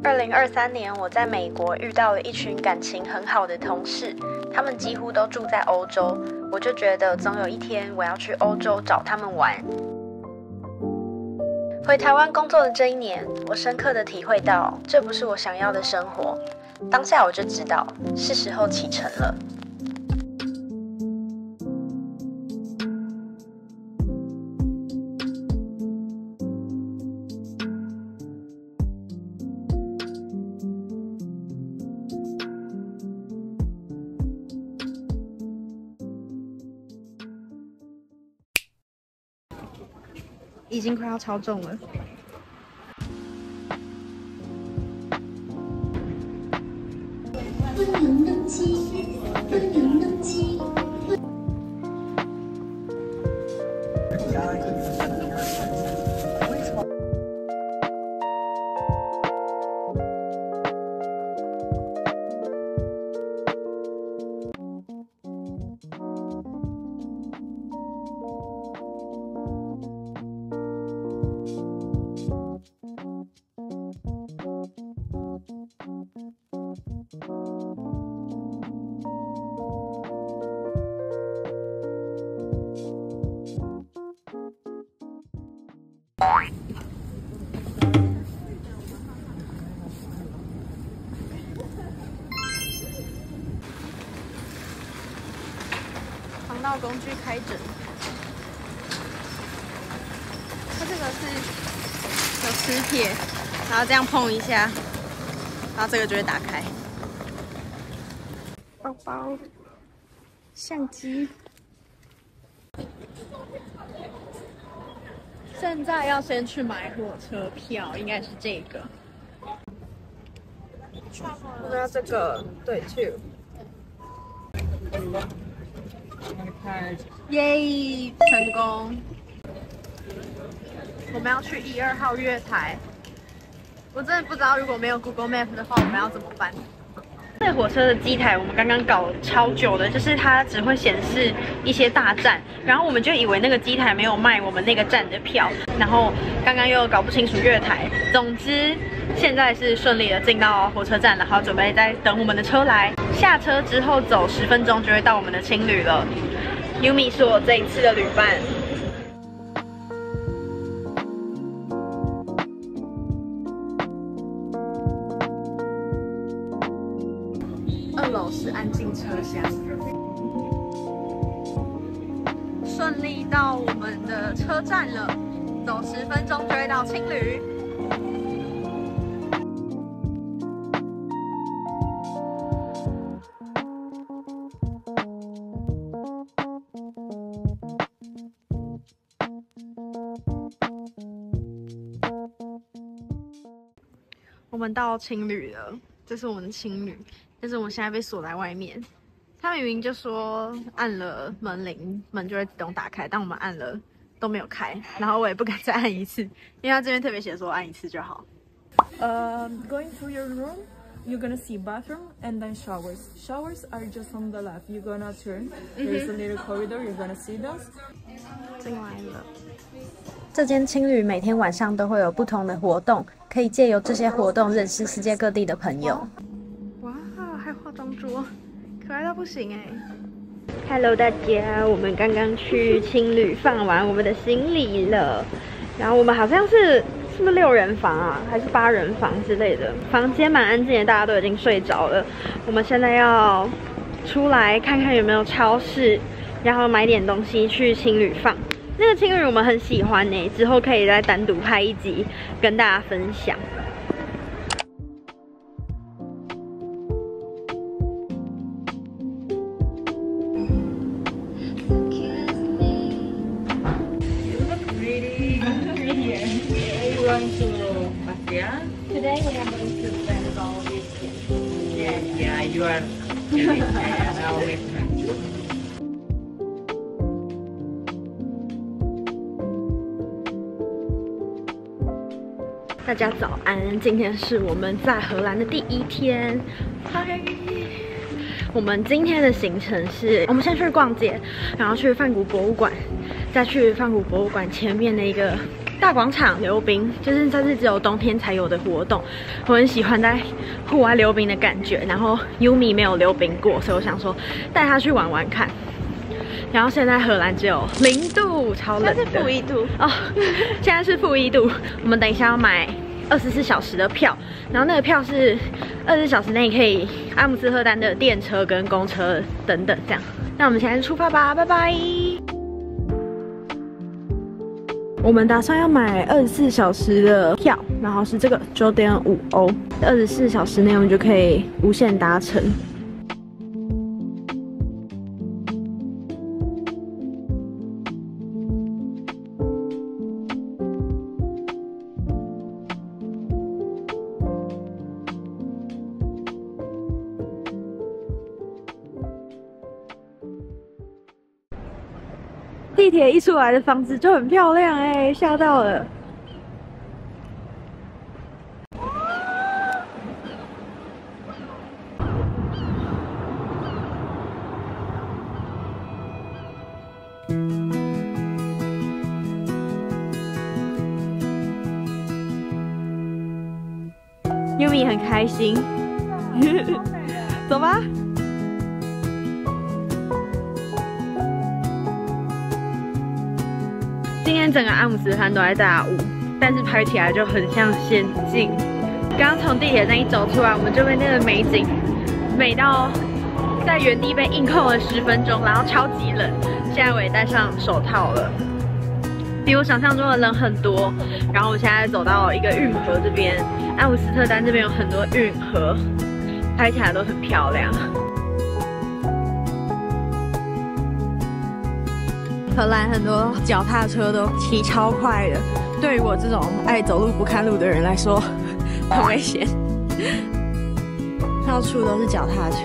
2023年，我在美国遇到了一群感情很好的同事，他们几乎都住在欧洲，我就觉得总有一天我要去欧洲找他们玩。回台湾工作的这一年，我深刻的体会到，这不是我想要的生活。当下我就知道，是时候启程了。已经快要超重了。欢迎登机，欢迎登机。航道工具开诊，它这个是有磁铁，然后这样碰一下，然后这个就会打开。包包、相机。现在要先去买火车票，应该是这个。那这个对 ，2。耶，成功！我们要去1、2号月台。我真的不知道，如果没有 Google Map 的话，我们要怎么办？这火车的机台我们刚刚搞超久的，就是它只会显示一些大站，然后我们就以为那个机台没有卖我们那个站的票，然后刚刚又搞不清楚月台。总之，现在是顺利的进到火车站，然后准备在等我们的车来。下车之后走10分钟就会到我们的青旅了。Yumi 是我这一次的旅伴。2楼是安静车厢，顺利到我们的车站了，走10分钟就会到青旅。我们到青旅了，这是我们的青旅。但是我们现在被锁在外面，他明明就说按了门铃，门就会自动打开，但我们按了都没有开，然后我也不敢再按一次，因为他这边特别写说按一次就好。Going through your room, you're gonna see bathroom and then showers. Showers are just on the left. You're gonna turn. There's a little corridor. You're gonna see those. 进来了。这间青旅每天晚上都会有不同的活动，可以借由这些活动认识世界各地的朋友。哇，还有化妆桌，可爱到不行哎！Hello 大家，我们刚刚去青旅放完我们的行李了，然后我们好像是不是6人房啊，还是8人房之类的？房间蛮安静的，大家都已经睡着了。我们现在要出来看看有没有超市，然后买点东西去青旅放。那个青旅我们很喜欢呢，之后可以再单独拍一集跟大家分享。Today we are going to spend all weekend. Yeah, you are. Now we can. 大家早安，今天是我们在荷兰的第1天。嗨，我们今天的行程是，我们先去逛街，然后去梵谷博物馆，再去梵谷博物馆前面的一个大广场溜冰，就是这是只有冬天才有的活动。我很喜欢在户外溜冰的感觉，然后 Yumi 没有溜冰过，所以我想说带她去玩玩看。然后现在荷兰只有0度，超冷的。现在是-1度哦，现在是-1度。我们等一下要买24小时的票，然后那个票是24小时内可以阿姆斯特丹的电车跟公车等等这样。那我们现在出发吧，拜拜。我们打算要买24小时的票，然后是这个9.5欧，24小时内我们就可以无限搭乘。地铁一出来的房子就很漂亮哎，吓到了。Yumi 很开心，走吧。今天整个阿姆斯特丹都在大雾，但是拍起来就很像仙境。刚刚从地铁站一走出来，我们就被那个美景美到在原地被硬控了10分钟，然后超级冷。现在我也戴上手套了，比我想象中的人很多。然后我现在走到一个运河这边，阿姆斯特丹这边有很多运河，拍起来都很漂亮。荷兰很多脚踏车都骑超快的，对于我这种爱走路不看路的人来说，很危险。到处都是脚踏车。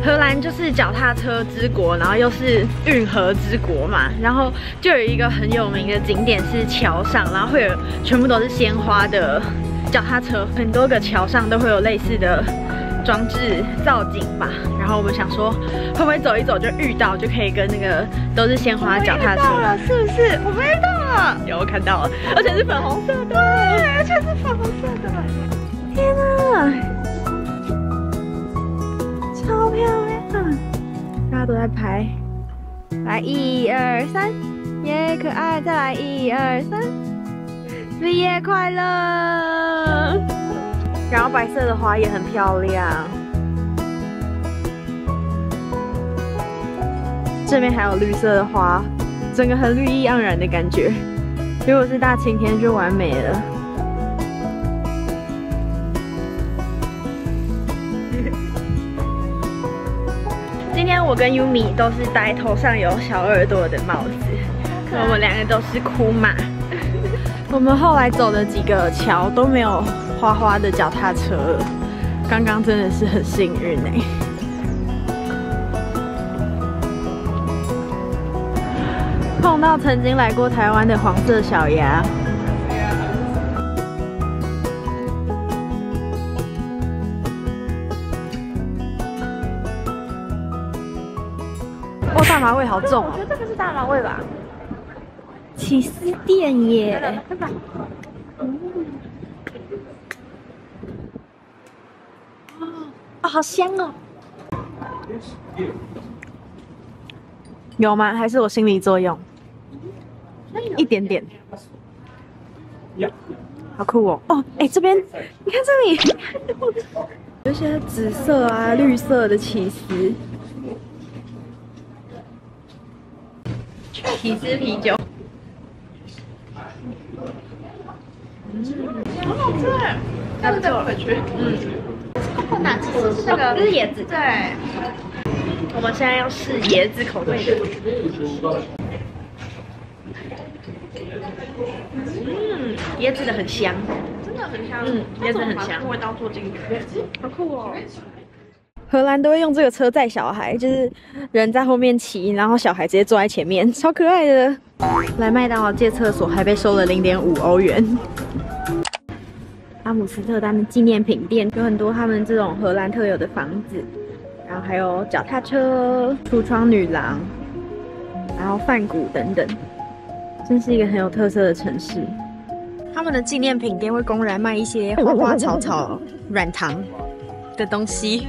荷兰就是脚踏车之国，然后又是运河之国嘛，然后就有一个很有名的景点是桥上，然后会有全部都是鲜花的脚踏车，很多个桥上都会有类似的装置造景吧。然后我们想说，会不会走一走就遇到，就可以跟那个都是鲜花的脚踏车？是不是？我们遇到了，有看到了，而且是粉红色的，对，而且是粉红色的。天哪！超漂亮，大家都在拍。来1、2、3，耶，可爱！再来1、2、3，毕业快乐！然后白色的花也很漂亮。这边还有绿色的花，整个很绿意盎然的感觉。如果是大晴天就完美了。今天我跟 Yumi 都是戴头上有小耳朵的帽子，我们2个都是哭马。我们后来走的几个桥都没有花花的脚踏车了，刚刚真的是很幸运哎。碰到曾经来过台湾的黄色小鸭。哦，大麻味好重哦！我觉得这个是大麻味吧？起司店耶！哦，好香哦！有吗？还是我心理作用？一点点。好酷哦！哦，哎，这边你看这里，有一些紫色啊、绿色的起司。起司啤酒。很好吃哎，下次再回去。coconut 其实是那个，这是椰子。对。我们现在要试椰子口味的。椰子的很香，真的很香。椰子很香，味道做进去，好酷哦。荷兰都会用这个车载小孩，就是人在后面骑，然后小孩直接坐在前面，超可爱的。来麦当劳借厕所还被收了0.5欧元。阿姆斯特丹的纪念品店有很多他们这种荷兰特有的房子，然后还有脚踏车、橱窗女郎，然后梵谷等等。真是一个很有特色的城市。他们的纪念品店会公然卖一些花花草草、软糖的东西。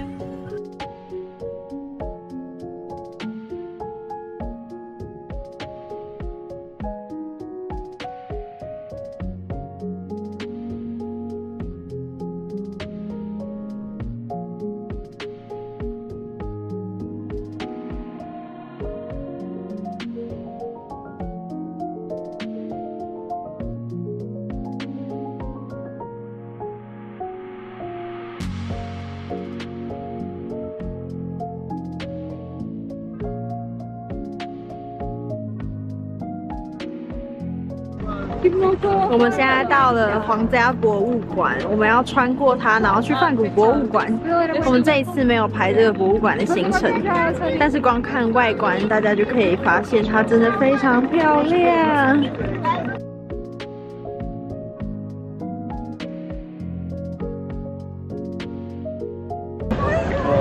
我们现在到了皇家博物馆，我们要穿过它，然后去梵谷博物馆。我们这一次没有排这个博物馆的行程，但是光看外观，大家就可以发现它真的非常漂亮。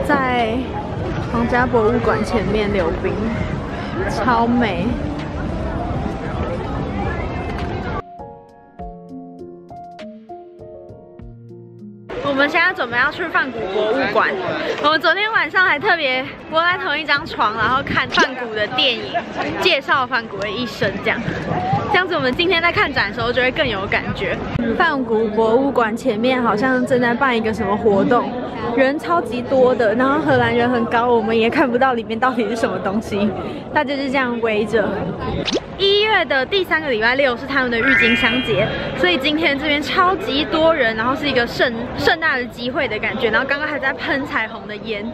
在皇家博物馆前面溜冰，超美。我们现在准备要去梵谷博物馆。我们昨天晚上还特别窝在同一张床，然后看梵谷的电影，介绍梵谷的一生，这样子我们今天在看展的时候就会更有感觉。梵谷博物馆前面好像正在办一个什么活动，人超级多的，然后荷兰人很高，我们也看不到里面到底是什么东西，大家就这样围着。1月的第3个礼拜六是他们的郁金香节，所以今天这边超级多人，然后是一个盛大的集会的感觉，然后刚刚还在喷彩虹的烟。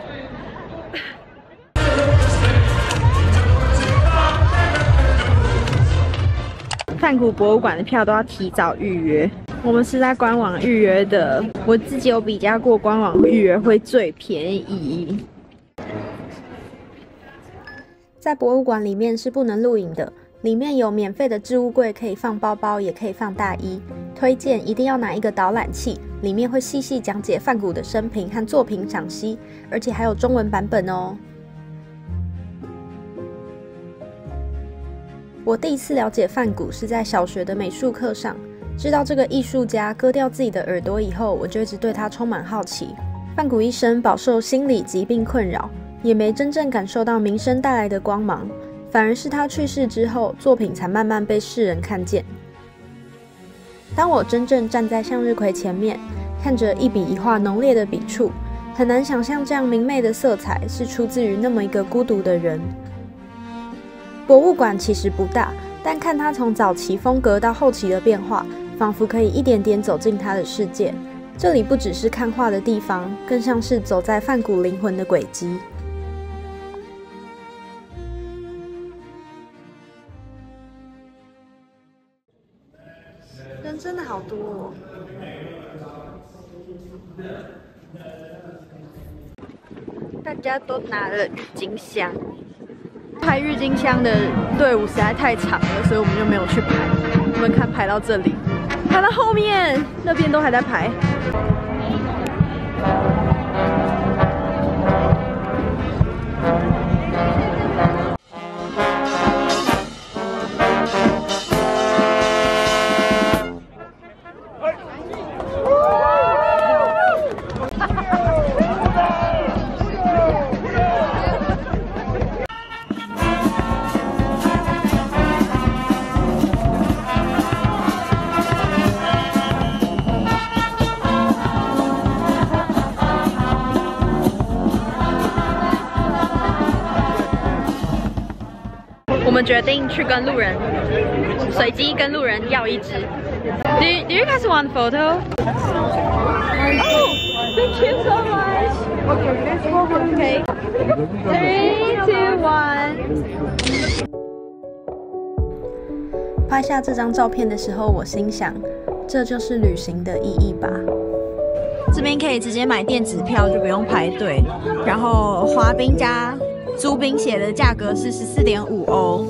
梵谷博物馆的票都要提早预约，我们是在官网预约的，我自己有比较过，官网预约会最便宜。在博物馆里面是不能录影的。里面有免费的置物柜，可以放包包，也可以放大衣。推荐一定要拿一个导览器，里面会细细讲解梵谷的生平和作品赏析，而且还有中文版本哦。我第一次了解梵谷是在小学的美术课上，知道这个艺术家割掉自己的耳朵以后，我就一直对他充满好奇。梵谷一生饱受心理疾病困扰，也没真正感受到名声带来的光芒。反而是他去世之后，作品才慢慢被世人看见。当我真正站在向日葵前面，看着一笔一画浓烈的笔触，很难想象这样明媚的色彩是出自于那么一个孤独的人。博物馆其实不大，但看他从早期风格到后期的变化，仿佛可以一点点走进他的世界。这里不只是看画的地方，更像是走在梵谷灵魂的轨迹。人真的好多哦！大家都拿了郁金香，排郁金香的队伍实在太长了，所以我们就没有去排。我们看排到这里，排到后面那边都还在排。我们决定去跟路人随机跟路人要一支。Do you guys want photo? Oh, thank you so much. Okay, let's go. Okay. 3, 2, 1. 拍下这张照片的时候，我心想，这就是旅行的意义吧。这边可以直接买电子票，就不用排队。然后滑冰加租冰鞋的价格是14.5欧。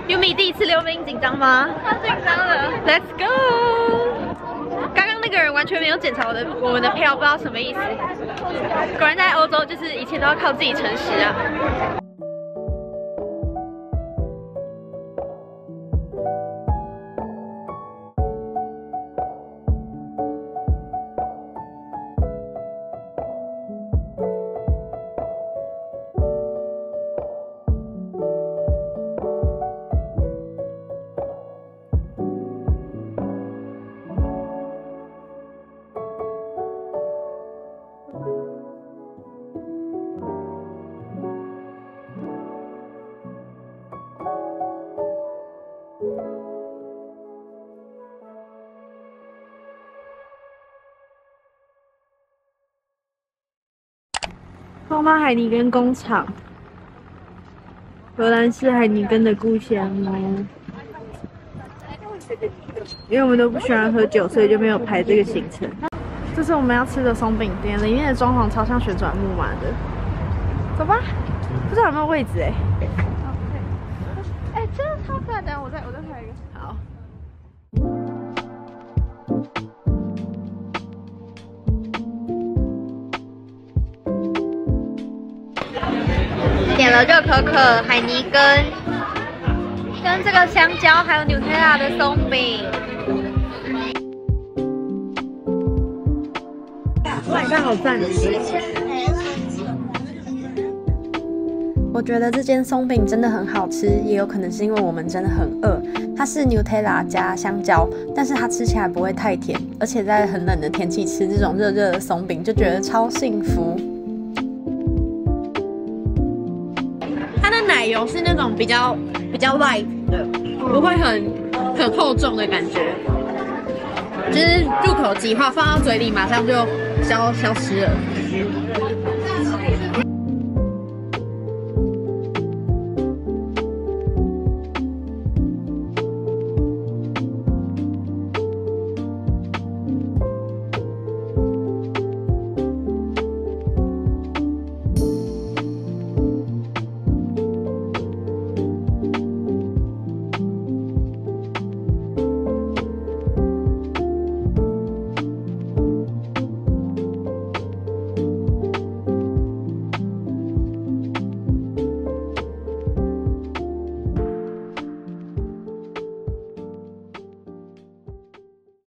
Yumi 第一次溜冰紧张吗？超紧张的。 Let's go！ 刚刚那个人完全没有检查我们的票，不知道什么意思。果然在欧洲就是一切都要靠自己诚实啊。东方海尼根工厂，荷兰是海尼根的故乡哦。因为我们都不喜欢喝酒，所以就没有排这个行程。这是我们要吃的松饼店，里面的装潢超像旋转木马的。走吧，不知道有没有位置哎。哎，真的超可爱的，我再拍一个。好。点了热可可、海尼根，跟这个香蕉，还有 Nutella 的松饼。晚上好赞！我觉得这间松饼真的很好吃，也有可能是因为我们真的很饿。它是 Nutella 加香蕉，但是它吃起来不会太甜，而且在很冷的天气吃这种热热的松饼，就觉得超幸福。它的奶油是那种比较 light 的，不会很厚重的感觉，就是入口即化，放到嘴里马上就消失了。